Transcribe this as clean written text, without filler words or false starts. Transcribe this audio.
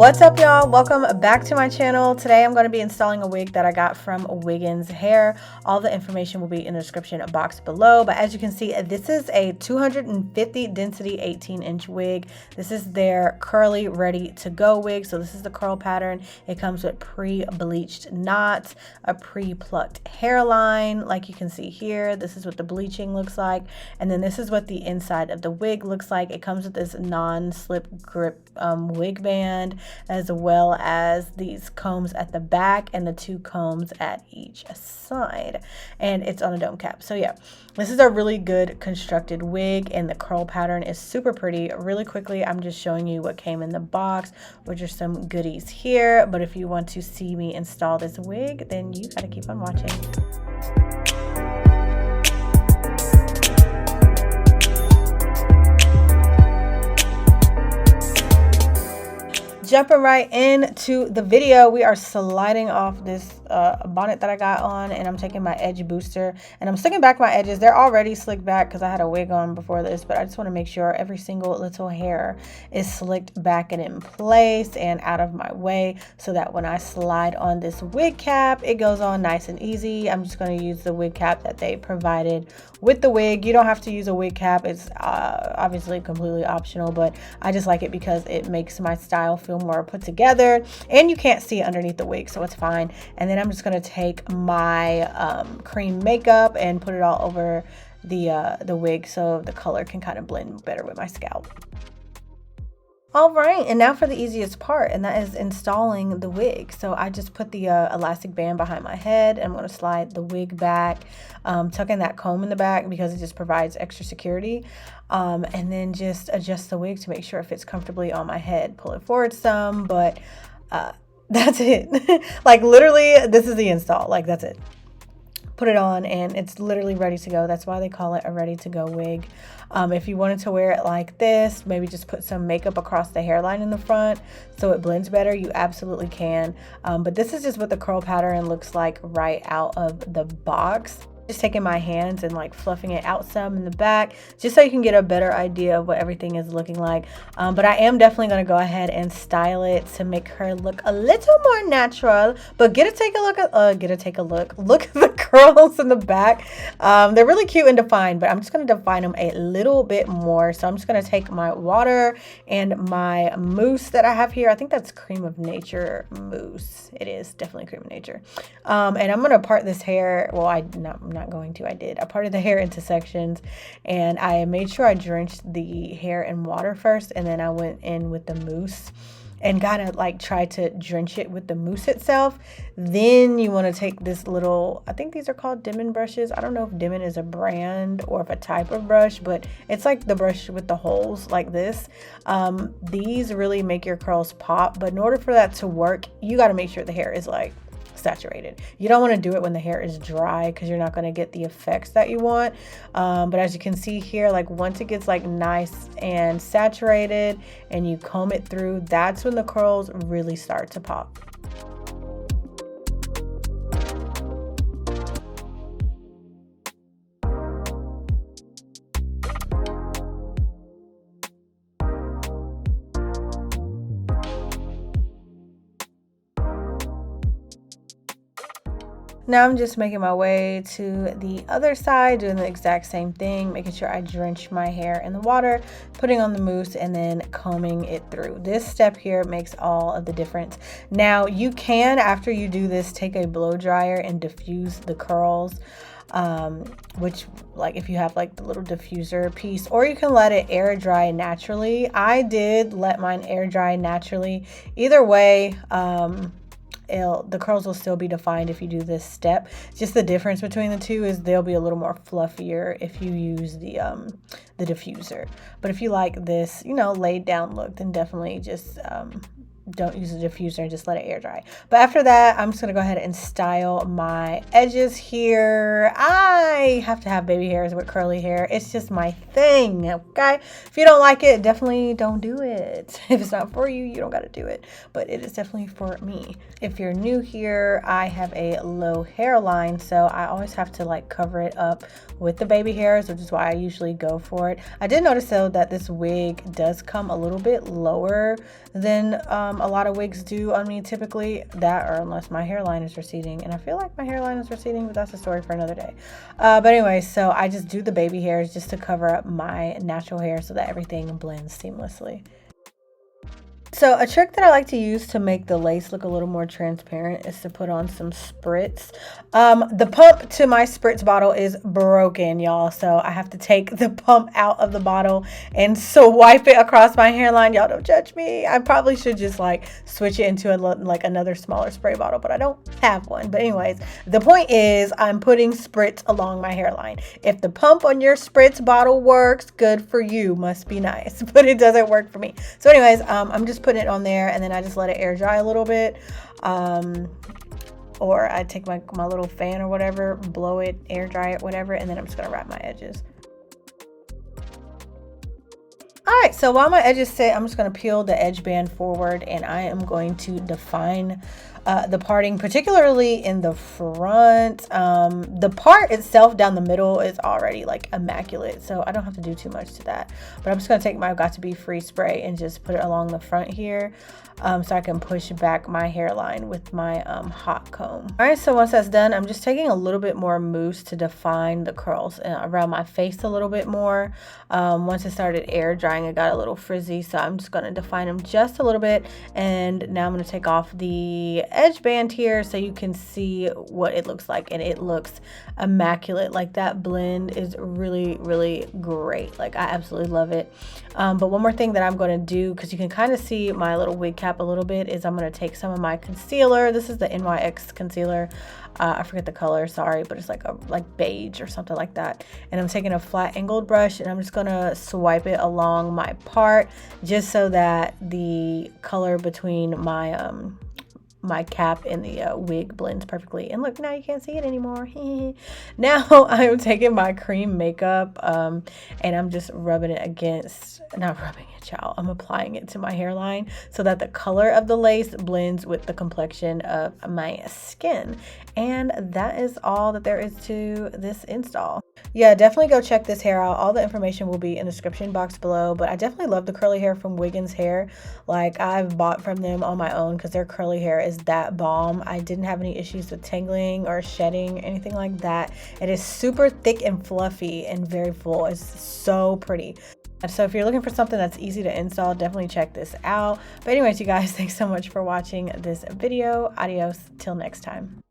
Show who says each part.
Speaker 1: What's up, y'all? Welcome back to my channel. Today I'm going to be installing a wig that I got from Wiggins Hair. All the information will be in the description box below, but as you can see, this is a 250 density 18-inch wig. This is their curly ready to go wig. So this is the curl pattern. It comes with pre-bleached knots, a pre-plucked hairline like you can see here. This is what the bleaching looks like, and then this is what the inside of the wig looks like. It comes with this non-slip grip wig band, as well as these combs at the back and the two combs at each side, and it's on a dome cap. So yeah, this is a really good constructed wig, and the curl pattern is super pretty. Really quickly, I'm just showing you what came in the box, which are some goodies here, but if you want to see me install this wig, then you gotta keep on watching. Jumping right into the video, we are sliding off this bonnet that I got on, and I'm taking my edge booster and I'm slicking back my edges. They're already slicked back because I had a wig on before this, but I just want to make sure every single little hair is slicked back and in place and out of my way, so that when I slide on this wig cap, it goes on nice and easy. I'm just going to use the wig cap that they provided with the wig. You don't have to use a wig cap. It's obviously completely optional, but I just like it because it makes my style feel more put together, and you can't see underneath the wig, so it's fine. And then I'm just going to take my cream makeup and put it all over the wig so the color can kind of blend better with my scalp. All right, and now for the easiest part, and that is installing the wig. So I just put the elastic band behind my head, and I'm going to slide the wig back, tuck in that comb in the back because it just provides extra security, and then just adjust the wig to make sure it fits comfortably on my head. Pull it forward some, but that's it. Like literally, this is the install. Like that's it. Put it on and it's literally ready to go. That's why they call it a ready to go wig. If you wanted to wear it like this, maybe just put some makeup across the hairline in the front so it blends better, you absolutely can. But this is just what the curl pattern looks like right out of the box. Just taking my hands and like fluffing it out some in the back just so you can get a better idea of what everything is looking like. But I am definitely going to go ahead and style it to make her look a little more natural. But look at the curls in the back. They're really cute and defined, but I'm just going to define them a little bit more. So I'm just going to take my water and my mousse that I have here. I think that's Cream of Nature mousse. It is definitely Cream of Nature. And I'm going to part this hair. Well, I'm not going to. I parted the hair into sections, and I made sure I drenched the hair in water first, and then I went in with the mousse and kind of like try to drench it with the mousse itself. Then you want to take this little, I think these are called Demon brushes. I don't know if Demon is a brand or if a type of brush, but it's like the brush with the holes like this. These really make your curls pop, but in order for that to work, you got to make sure the hair is like saturated. You don't want to do it when the hair is dry because you're not going to get the effects that you want. But as you can see here, like once it gets like nice and saturated and you comb it through, that's when the curls really start to pop. Now I'm just making my way to the other side, doing the exact same thing, making sure I drench my hair in the water, putting on the mousse, and then combing it through. This step here makes all of the difference. Now you can, after you do this, take a blow dryer and diffuse the curls. Which, like, if you have like the little diffuser piece, or you can let it air dry naturally. I did let mine air dry naturally. Either way, the curls will still be defined if you do this step. Just the difference between the two is they'll be a little more fluffier if you use the diffuser. But if you like this, you know, laid down look, then definitely just don't use a diffuser and just let it air dry. But after that, I'm just gonna go ahead and style my edges here. I have to have baby hairs with curly hair. It's just my thing, okay? If you don't like it, definitely don't do it. If it's not for you, you don't gotta do it. But it is definitely for me. If you're new here, I have a low hairline, so I always have to like cover it up with the baby hairs, which is why I usually go for it. I did notice though that this wig does come a little bit lower than a lot of wigs do on me typically, that or unless my hairline is receding, and I feel like my hairline is receding, but that's a story for another day. But anyway, so I just do the baby hairs just to cover up my natural hair so that everything blends seamlessly. So a trick that I like to use to make the lace look a little more transparent is to put on some spritz. The pump to my spritz bottle is broken, y'all. So I have to take the pump out of the bottle and swipe it across my hairline. Y'all don't judge me. I probably should just like switch it into like another smaller spray bottle, but I don't have one. But anyways, the point is I'm putting spritz along my hairline. If the pump on your spritz bottle works, good for you. Must be nice, but it doesn't work for me. So anyways, I'm just putting it on there, and then I just let it air dry a little bit, or I take my little fan or whatever, blow it, air dry it, whatever, and then I'm just gonna wrap my edges. All right, so while my edges sit, I'm just going to peel the edge band forward, and I am going to define the parting, particularly in the front. The part itself down the middle is already like immaculate, so I don't have to do too much to that. But I'm just going to take my Got To Be Free spray and just put it along the front here, so I can push back my hairline with my hot comb. All right, so once that's done, I'm just taking a little bit more mousse to define the curls around my face a little bit more. Once it started air drying, it got a little frizzy, so I'm just going to define them just a little bit. And now I'm going to take off the edge band here so you can see what it looks like, and it looks immaculate. Like that blend is really, really great. Like I absolutely love it. But one more thing that I'm going to do, because you can kind of see my little wig cap a little bit, is I'm going to take some of my concealer. This is the NYX concealer. I forget the color, sorry, but it's like beige or something like that. And I'm taking a flat angled brush, and I'm just gonna swipe it along my part, just so that the color between my my cap and the wig blends perfectly. And look, now you can't see it anymore. Now I'm taking my cream makeup and I'm just rubbing it against, not rubbing it, y'all, I'm applying it to my hairline so that the color of the lace blends with the complexion of my skin. And that is all that there is to this install. Yeah, definitely go check this hair out. All the information will be in the description box below, but I definitely love the curly hair from Wiggins Hair. Like I've bought from them on my own because their curly hair is that bomb. I didn't have any issues with tangling or shedding, anything like that. It is super thick and fluffy and very full. It's so pretty. So if you're looking for something that's easy to install, definitely check this out. But anyways, you guys, thanks so much for watching this video. Adios till next time.